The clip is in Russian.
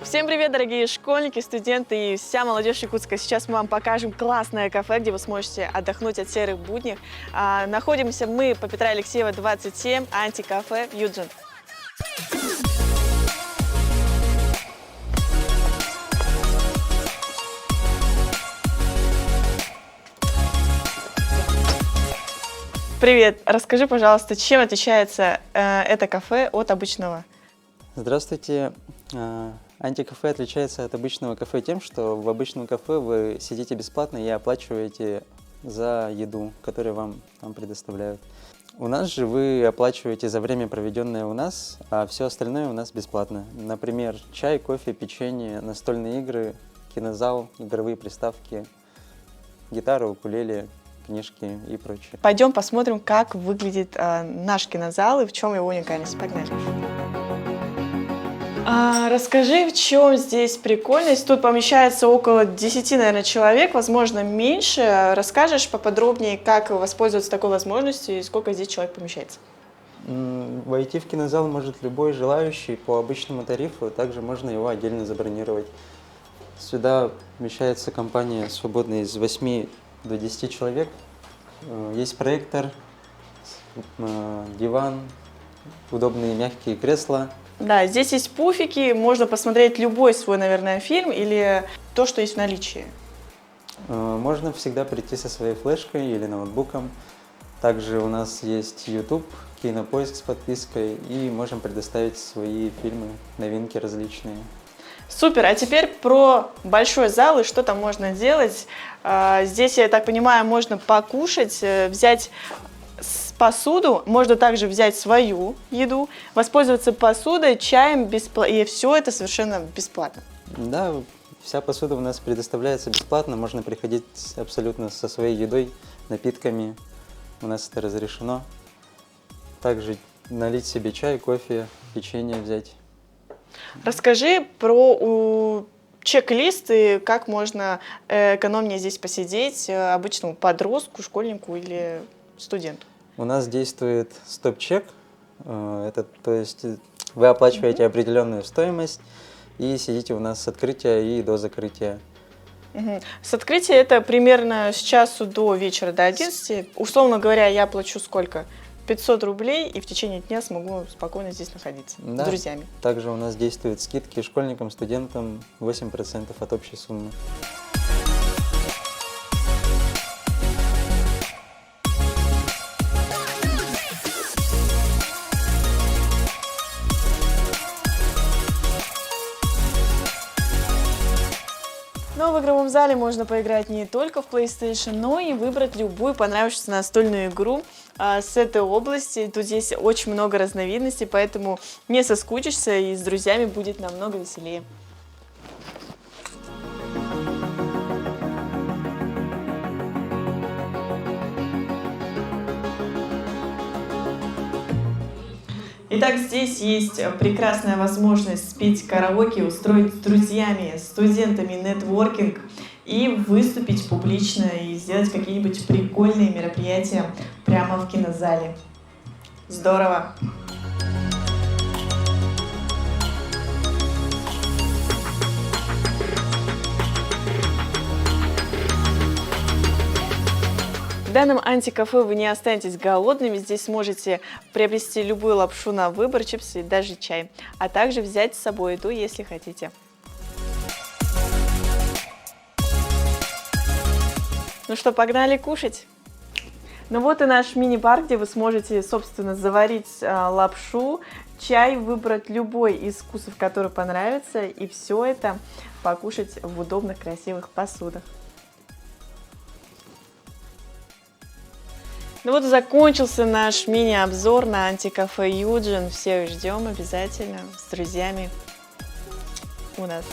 Всем привет, дорогие школьники, студенты и вся молодежь Якутска. Сейчас мы вам покажем классное кафе, где вы сможете отдохнуть от серых будней. Находимся мы по Петра Алексеева, 27, антикафе Юджин. Привет, расскажи, пожалуйста, чем отличается это кафе от обычного? Здравствуйте. Антикафе отличается от обычного кафе тем, что в обычном кафе вы сидите бесплатно и оплачиваете за еду, которую вам там предоставляют. У нас же вы оплачиваете за время, проведенное у нас, а все остальное у нас бесплатно. Например, чай, кофе, печенье, настольные игры, кинозал, игровые приставки, гитара, укулеле, книжки и прочее. Пойдем посмотрим, как выглядит наш кинозал и в чем его уникальность. Погнали. Расскажи, в чем здесь прикольность? Тут помещается около 10, наверное, человек, возможно, меньше. Расскажешь поподробнее, как воспользоваться такой возможностью и сколько здесь человек помещается? Войти в кинозал может любой желающий по обычному тарифу, также можно его отдельно забронировать. Сюда вмещается компания свободная из 8 до 10 человек. Есть проектор, диван, удобные мягкие кресла. Да, здесь есть пуфики, можно посмотреть любой свой, наверное, фильм или то, что есть в наличии. Можно всегда прийти со своей флешкой или ноутбуком. Также у нас есть YouTube, Кинопоиск с подпиской и можем предоставить свои фильмы, новинки различные. Супер, а теперь про большой зал и что там можно делать. Здесь, я так понимаю, можно покушать, взять посуду, можно также взять свою еду, воспользоваться посудой, чаем, и все это совершенно бесплатно. Да, вся посуда у нас предоставляется бесплатно, можно приходить абсолютно со своей едой, напитками, у нас это разрешено. Также налить себе чай, кофе, печенье взять. Расскажи про чек-лист и как можно экономнее здесь посидеть обычному подростку, школьнику или студенту. У нас действует стоп-чек, то есть вы оплачиваете определенную стоимость и сидите у нас с открытия и до закрытия. С открытия это примерно с часу до вечера, до 11. Условно говоря, я плачу сколько? 500 рублей и в течение дня смогу спокойно здесь находиться с друзьями. Также у нас действуют скидки школьникам, студентам 8% от общей суммы. Но в игровом зале можно поиграть не только в PlayStation, но и выбрать любую понравившуюся настольную игру с этой области. Тут здесь очень много разновидностей, поэтому не соскучишься и с друзьями будет намного веселее. Итак, здесь есть прекрасная возможность спеть караоке, устроить с друзьями, студентами нетворкинг и выступить публично и сделать какие-нибудь прикольные мероприятия прямо в кинозале. Здорово! В данном антикафе вы не останетесь голодными, здесь сможете приобрести любую лапшу на выбор, чипсы и даже чай, а также взять с собой еду, если хотите. Ну что, погнали кушать? Ну вот и наш мини-бар, где вы сможете, собственно, заварить лапшу, чай, выбрать любой из вкусов, который понравится, и все это покушать в удобных, красивых посудах. Ну вот и закончился наш мини-обзор на антикафе Юджин. Всех ждем обязательно с друзьями у нас.